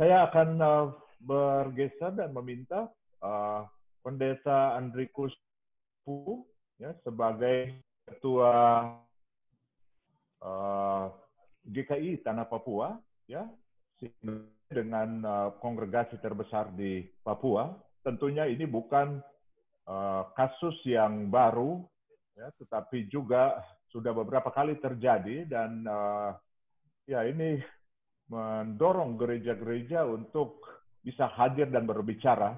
saya akan bergeser dan meminta Pendeta Andrikus Pu ya, sebagai Ketua GKI Tanah Papua, ya, dengan kongregasi terbesar di Papua. Tentunya ini bukan kasus yang baru, ya, tetapi juga sudah beberapa kali terjadi dan ya ini mendorong gereja-gereja untuk bisa hadir dan berbicara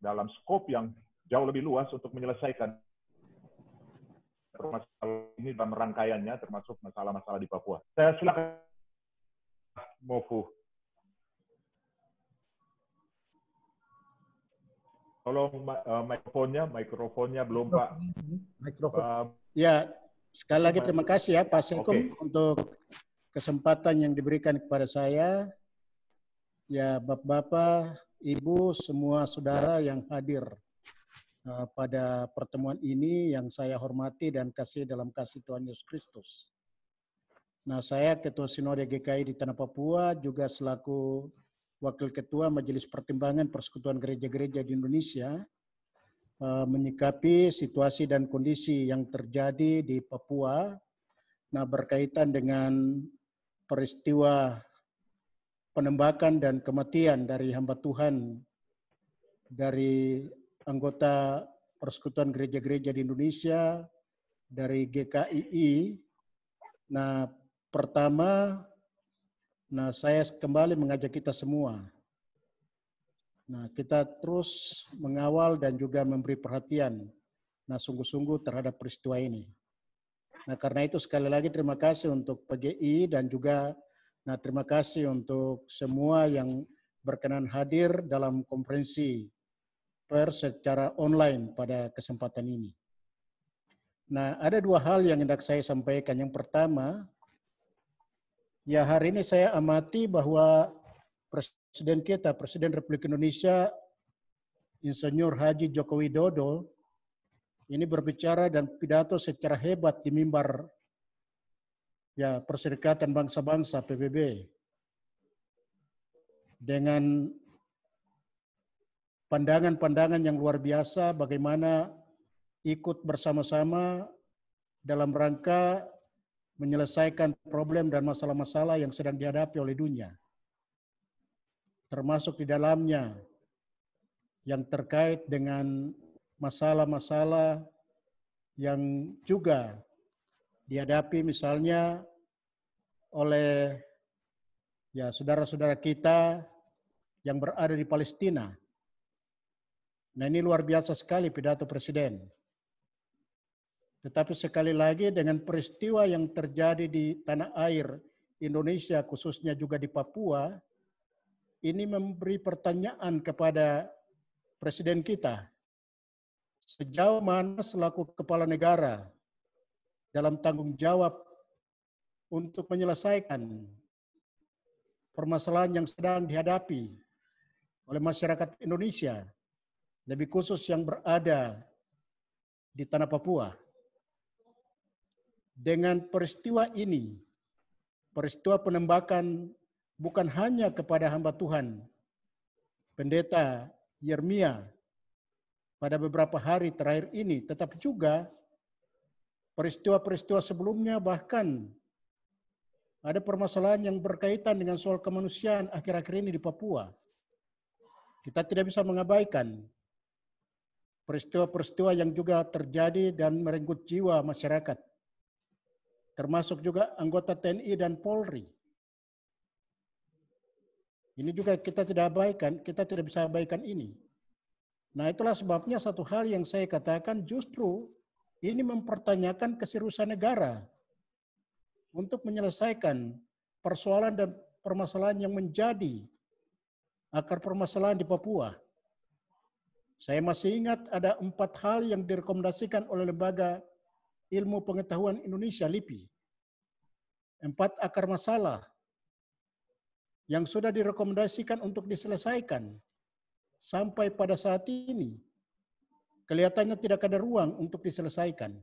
dalam skop yang jauh lebih luas untuk menyelesaikan masalah ini dalam rangkaiannya, termasuk masalah-masalah di Papua. Saya silakan, Mofu. Tolong mikrofonnya belum, Pak. Mikrofon. Ya, sekali lagi terima kasih ya Pak Sekum untuk kesempatan yang diberikan kepada saya. Ya, Bapak-bapak, Ibu, semua saudara yang hadir pada pertemuan ini yang saya hormati dan kasih dalam kasih Tuhan Yesus Kristus. Nah, saya Ketua Sinode GKI di Tanah Papua, juga selaku Wakil Ketua Majelis Pertimbangan Persekutuan Gereja-Gereja di Indonesia, menyikapi situasi dan kondisi yang terjadi di Papua, nah berkaitan dengan peristiwa penembakan dan kematian dari hamba Tuhan dari anggota Persekutuan Gereja-Gereja di Indonesia, dari GKII. Nah, pertama, saya kembali mengajak kita semua. Nah, kita terus mengawal dan juga memberi perhatian, sungguh-sungguh terhadap peristiwa ini. Nah, karena itu sekali lagi terima kasih untuk PGI dan juga terima kasih untuk semua yang berkenan hadir dalam konferensi pers secara online pada kesempatan ini. Nah, ada dua hal yang hendak saya sampaikan. Yang pertama, ya hari ini saya amati bahwa Presiden kita, Presiden Republik Indonesia, Insinyur Haji Joko Widodo, ini berbicara dan pidato secara hebat di mimbar ya Perserikatan Bangsa-Bangsa PBB dengan pandangan-pandangan yang luar biasa bagaimana ikut bersama-sama dalam rangka menyelesaikan problem dan masalah-masalah yang sedang dihadapi oleh dunia. Termasuk di dalamnya yang terkait dengan masalah-masalah yang juga dihadapi misalnya oleh ya saudara-saudara kita yang berada di Palestina. Nah, ini luar biasa sekali pidato Presiden. Tetapi sekali lagi dengan peristiwa yang terjadi di tanah air Indonesia, khususnya juga di Papua, ini memberi pertanyaan kepada Presiden kita. Sejauh mana selaku kepala negara dalam tanggung jawab untuk menyelesaikan permasalahan yang sedang dihadapi oleh masyarakat Indonesia, lebih khusus yang berada di tanah Papua. Dengan peristiwa ini, peristiwa penembakan bukan hanya kepada hamba Tuhan, Pendeta Yeremia pada beberapa hari terakhir ini, tetapi juga peristiwa-peristiwa sebelumnya, bahkan ada permasalahan yang berkaitan dengan soal kemanusiaan akhir-akhir ini di Papua. Kita tidak bisa mengabaikan peristiwa-peristiwa yang juga terjadi dan merenggut jiwa masyarakat, termasuk juga anggota TNI dan Polri. Ini juga kita tidak abaikan, kita tidak bisa abaikan ini. Nah, itulah sebabnya satu hal yang saya katakan justru ini mempertanyakan keseriusan negara untuk menyelesaikan persoalan dan permasalahan yang menjadi akar permasalahan di Papua. Saya masih ingat ada 4 hal yang direkomendasikan oleh Lembaga Ilmu Pengetahuan Indonesia, LIPI. 4 akar masalah yang sudah direkomendasikan untuk diselesaikan. Sampai pada saat ini, kelihatannya tidak ada ruang untuk diselesaikan.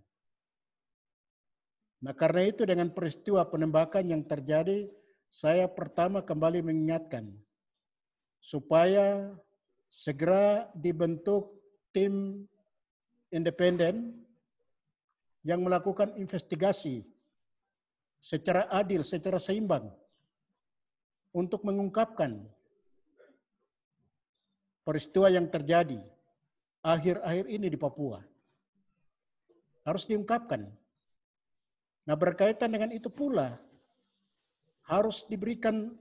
Nah, karena itu dengan peristiwa penembakan yang terjadi, saya pertama kembali mengingatkan supaya segera dibentuk tim independen yang melakukan investigasi secara adil, secara seimbang untuk mengungkapkan peristiwa yang terjadi akhir-akhir ini di Papua. Harus diungkapkan. Nah, berkaitan dengan itu pula, harus diberikan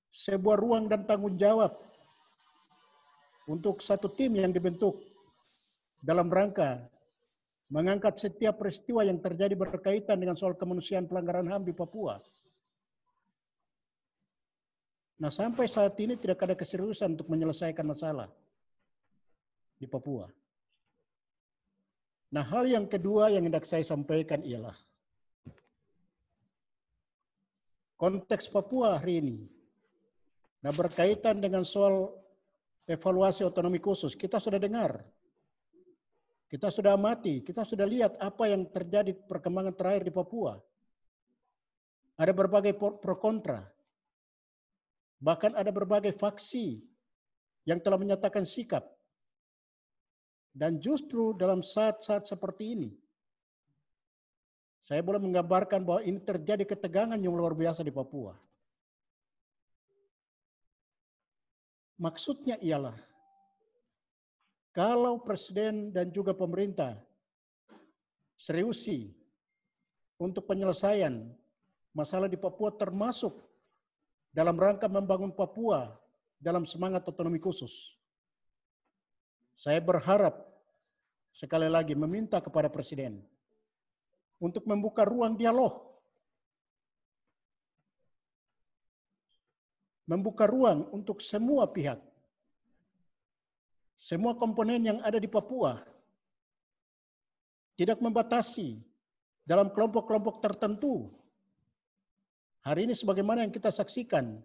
sebuah ruang dan tanggung jawab untuk satu tim yang dibentuk dalam rangka mengangkat setiap peristiwa yang terjadi berkaitan dengan soal kemanusiaan pelanggaran HAM di Papua. Nah, sampai saat ini tidak ada keseriusan untuk menyelesaikan masalah di Papua. Nah, hal yang kedua yang hendak saya sampaikan ialah konteks Papua hari ini. Nah, berkaitan dengan soal evaluasi otonomi khusus, kita sudah dengar, kita sudah amati, kita sudah lihat apa yang terjadi perkembangan terakhir di Papua. Ada berbagai pro kontra. Bahkan ada berbagai faksi yang telah menyatakan sikap. Dan justru dalam saat-saat seperti ini, saya boleh menggambarkan bahwa ini terjadi ketegangan yang luar biasa di Papua. Maksudnya ialah, kalau Presiden dan juga pemerintah seriusi untuk penyelesaian masalah di Papua termasuk dalam rangka membangun Papua dalam semangat otonomi khusus. Saya berharap sekali lagi meminta kepada Presiden untuk membuka ruang dialog. Membuka ruang untuk semua pihak. Semua komponen yang ada di Papua. Tidak membatasi dalam kelompok-kelompok tertentu. Hari ini sebagaimana yang kita saksikan,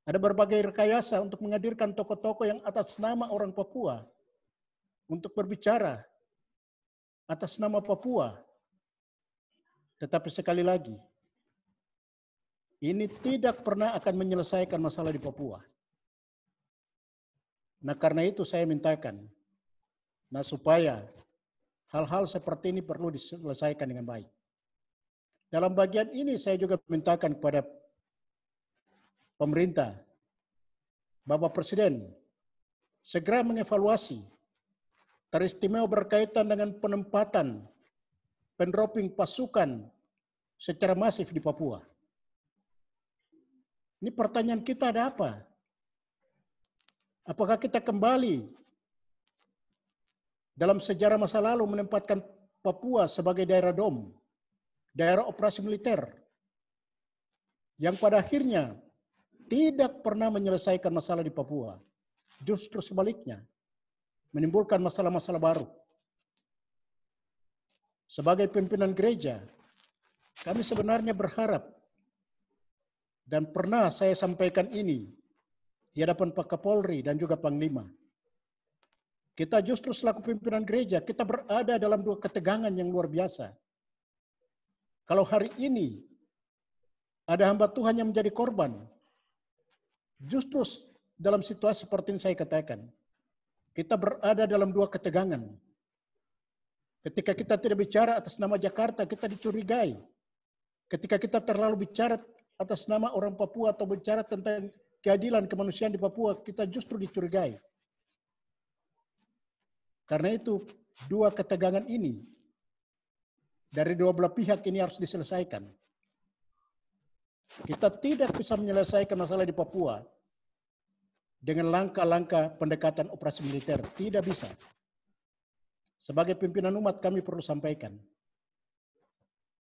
ada berbagai rekayasa untuk menghadirkan tokoh-tokoh yang atas nama orang Papua untuk berbicara atas nama Papua. Tetapi sekali lagi, ini tidak pernah akan menyelesaikan masalah di Papua. Nah, karena itu saya mintakan, nah supaya hal-hal seperti ini perlu diselesaikan dengan baik. Dalam bagian ini saya juga mintakan kepada pemerintah, Bapak Presiden, segera mengevaluasi teristimewa berkaitan dengan penempatan pendropping pasukan secara masif di Papua. Ini pertanyaan kita ada apa? Apakah kita kembali dalam sejarah masa lalu menempatkan Papua sebagai daerah DOM, daerah operasi militer, yang pada akhirnya tidak pernah menyelesaikan masalah di Papua. Justru sebaliknya, menimbulkan masalah-masalah baru. Sebagai pimpinan gereja, kami sebenarnya berharap, dan pernah saya sampaikan ini di hadapan Pak Kapolri dan juga Panglima. Kita justru selaku pimpinan gereja, kita berada dalam dua ketegangan yang luar biasa. Kalau hari ini ada hamba Tuhan yang menjadi korban, justru dalam situasi seperti ini saya katakan, kita berada dalam dua ketegangan. Ketika kita tidak bicara atas nama Jakarta, kita dicurigai. Ketika kita terlalu bicara atas nama orang Papua atau bicara tentang keadilan kemanusiaan di Papua, kita justru dicurigai. Karena itu, dua ketegangan ini dari dua belah pihak ini harus diselesaikan. Kita tidak bisa menyelesaikan masalah di Papua dengan langkah-langkah pendekatan operasi militer. Tidak bisa. Sebagai pimpinan umat kami perlu sampaikan.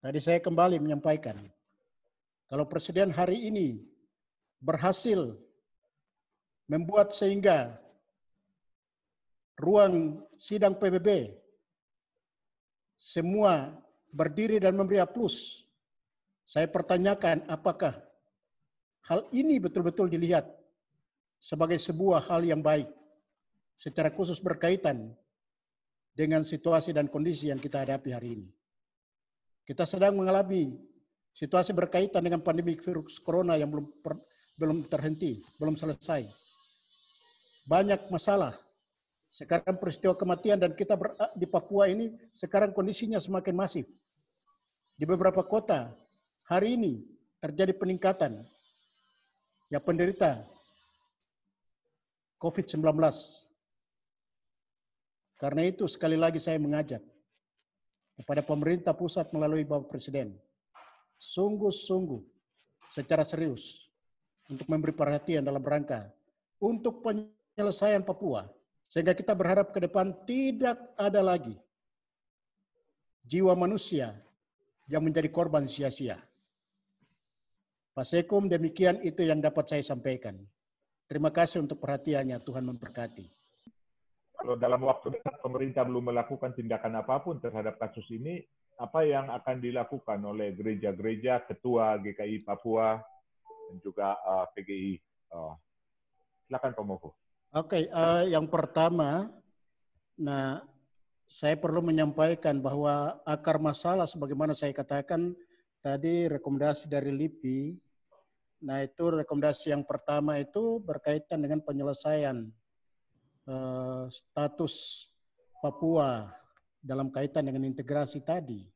Tadi saya kembali menyampaikan, kalau Presiden hari ini berhasil membuat sehingga ruang sidang PBB semua berdiri dan memberi aplaus, saya pertanyakan apakah hal ini betul-betul dilihat sebagai sebuah hal yang baik, secara khusus berkaitan dengan situasi dan kondisi yang kita hadapi hari ini. Kita sedang mengalami situasi berkaitan dengan pandemi virus corona yang belum terhenti, belum selesai. Banyak masalah. Sekarang peristiwa kematian dan kita di Papua ini sekarang kondisinya semakin masif. Di beberapa kota hari ini terjadi peningkatan ya penderita COVID-19. Karena itu sekali lagi saya mengajak kepada pemerintah pusat melalui Bapak Presiden, sungguh-sungguh secara serius untuk memberi perhatian dalam rangka untuk penyelesaian Papua. Sehingga kita berharap ke depan tidak ada lagi jiwa manusia yang menjadi korban sia-sia. Pak Sekum, demikian itu yang dapat saya sampaikan. Terima kasih untuk perhatiannya, Tuhan memberkati. Kalau dalam waktu dekat pemerintah belum melakukan tindakan apapun terhadap kasus ini, apa yang akan dilakukan oleh gereja-gereja, ketua GKI Papua, dan juga PGI? Silakan Pak Moko. Oke, yang pertama, saya perlu menyampaikan bahwa akar masalah sebagaimana saya katakan tadi rekomendasi dari LIPI. Nah, itu rekomendasi yang pertama itu berkaitan dengan penyelesaian status Papua dalam kaitan dengan integrasi tadi.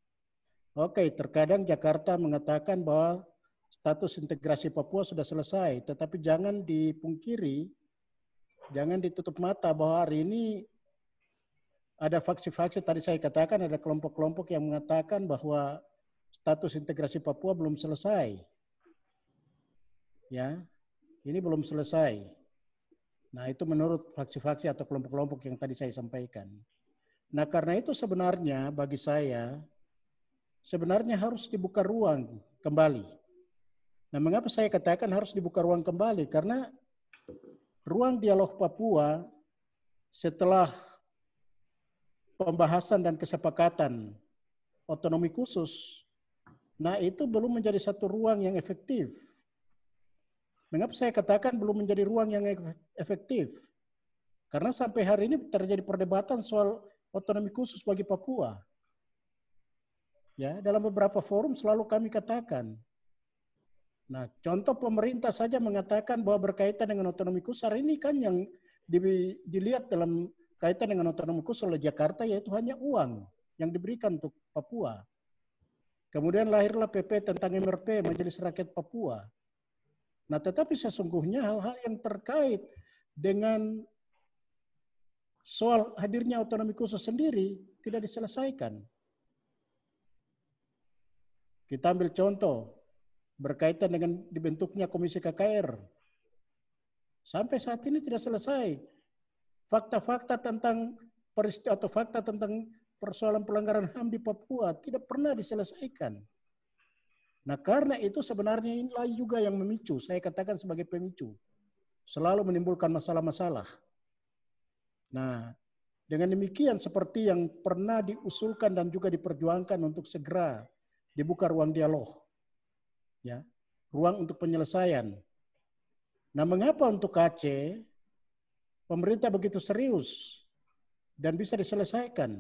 Oke, terkadang Jakarta mengatakan bahwa status integrasi Papua sudah selesai, tetapi jangan dipungkiri, jangan ditutup mata bahwa hari ini ada faksi-faksi, tadi saya katakan ada kelompok-kelompok yang mengatakan bahwa status integrasi Papua belum selesai. Ya, ini belum selesai. Nah, itu menurut faksi-faksi atau kelompok-kelompok yang tadi saya sampaikan. Nah, karena itu sebenarnya bagi saya, sebenarnya harus dibuka ruang kembali. Nah, mengapa saya katakan harus dibuka ruang kembali? Karena ruang dialog Papua setelah pembahasan dan kesepakatan otonomi khusus, nah itu belum menjadi satu ruang yang efektif. Mengapa saya katakan belum menjadi ruang yang efektif? Karena sampai hari ini terjadi perdebatan soal otonomi khusus bagi Papua. Ya, dalam beberapa forum selalu kami katakan. Nah, contoh pemerintah saja mengatakan bahwa berkaitan dengan otonomi khusus hari ini kan yang dilihat dalam kaitan dengan otonomi khusus oleh Jakarta yaitu hanya uang yang diberikan untuk Papua. Kemudian lahirlah PP tentang MRP, Majelis Rakyat Papua. Nah, tetapi sesungguhnya hal-hal yang terkait dengan soal hadirnya otonomi khusus sendiri tidak diselesaikan. Kita ambil contoh berkaitan dengan dibentuknya Komisi KKR. Sampai saat ini tidak selesai. Fakta-fakta tentang peristiwa atau fakta tentang persoalan pelanggaran HAM di Papua tidak pernah diselesaikan. Nah, karena itu sebenarnya inilah juga yang memicu, saya katakan sebagai pemicu, selalu menimbulkan masalah-masalah. Nah, dengan demikian seperti yang pernah diusulkan dan juga diperjuangkan untuk segera dibuka ruang dialog, ya, ruang untuk penyelesaian. Nah, mengapa untuk Aceh pemerintah begitu serius dan bisa diselesaikan?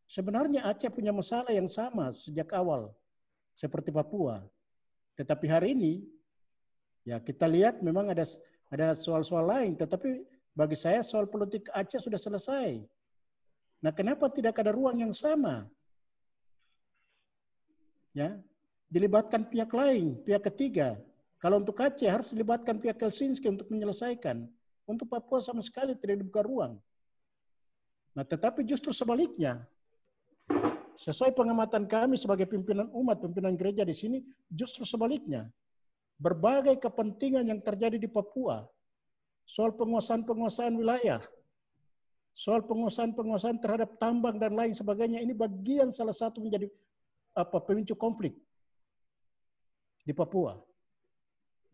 Sebenarnya Aceh punya masalah yang sama sejak awal, seperti Papua. Tetapi hari ini, ya kita lihat memang ada soal-soal lain. Tetapi bagi saya soal politik Aceh sudah selesai. Nah, kenapa tidak ada ruang yang sama? Ya, dilibatkan pihak lain, pihak ketiga. Kalau untuk Aceh harus dilibatkan pihak Helsinki untuk menyelesaikan. Untuk Papua sama sekali tidak dibuka ruang. Nah, tetapi justru sebaliknya, sesuai pengamatan kami sebagai pimpinan umat, pimpinan gereja di sini, justru sebaliknya. Berbagai kepentingan yang terjadi di Papua, soal penguasaan-penguasaan wilayah, soal penguasaan-penguasaan terhadap tambang dan lain sebagainya, ini bagian salah satu menjadi pemicu konflik di Papua.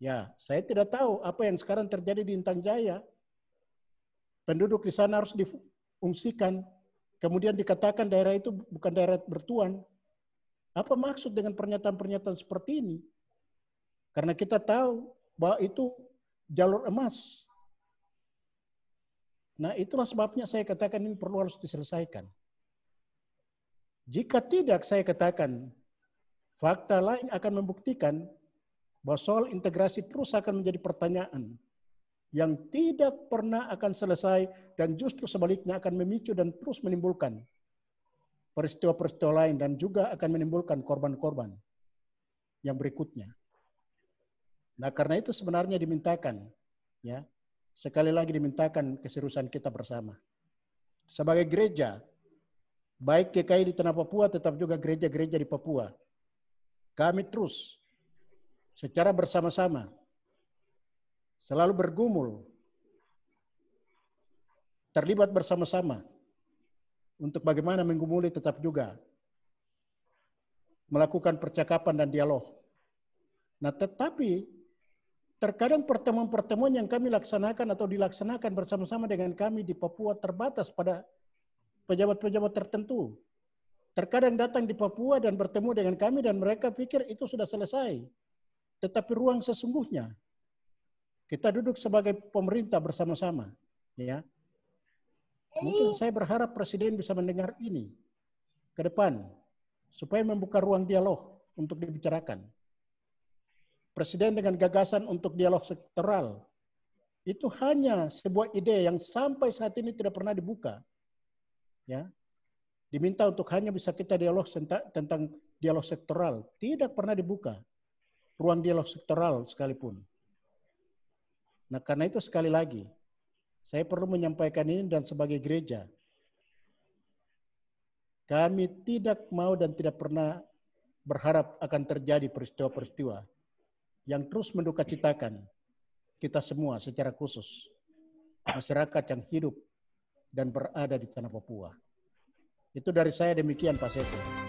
Ya, saya tidak tahu apa yang sekarang terjadi di Intan Jaya. Penduduk di sana harus diungsikan. Kemudian dikatakan daerah itu bukan daerah bertuan. Apa maksud dengan pernyataan-pernyataan seperti ini? Karena kita tahu bahwa itu jalur emas. Nah, itulah sebabnya saya katakan ini perlu harus diselesaikan. Jika tidak, saya katakan fakta lain akan membuktikan bahwa soal integrasi terus akan menjadi pertanyaan yang tidak pernah akan selesai dan justru sebaliknya akan memicu dan terus menimbulkan peristiwa-peristiwa lain dan juga akan menimbulkan korban-korban yang berikutnya. Nah, karena itu sebenarnya dimintakan, ya, sekali lagi dimintakan keseriusan kita bersama. Sebagai gereja, baik GKI di Tanah Papua, tetap juga gereja-gereja di Papua, kami terus secara bersama-sama selalu bergumul, terlibat bersama-sama untuk bagaimana menggumuli tetap juga melakukan percakapan dan dialog. Nah, tetapi terkadang pertemuan-pertemuan yang kami laksanakan atau dilaksanakan bersama-sama dengan kami di Papua terbatas pada pejabat-pejabat tertentu. Terkadang datang di Papua dan bertemu dengan kami dan mereka pikir itu sudah selesai. Tetapi ruang sesungguhnya kita duduk sebagai pemerintah bersama-sama, ya. Mungkin saya berharap Presiden bisa mendengar ini ke depan supaya membuka ruang dialog untuk dibicarakan. Presiden dengan gagasan untuk dialog sektoral itu hanya sebuah ide yang sampai saat ini tidak pernah dibuka, ya. Diminta untuk hanya bisa kita dialog tentang dialog sektoral, tidak pernah dibuka ruang dialog sektoral sekalipun. Nah, karena itu sekali lagi saya perlu menyampaikan ini, dan sebagai gereja kami tidak mau dan tidak pernah berharap akan terjadi peristiwa-peristiwa yang terus mendukacitakan kita semua secara khusus, masyarakat yang hidup dan berada di Tanah Papua. Itu dari saya, demikian Pak Seto.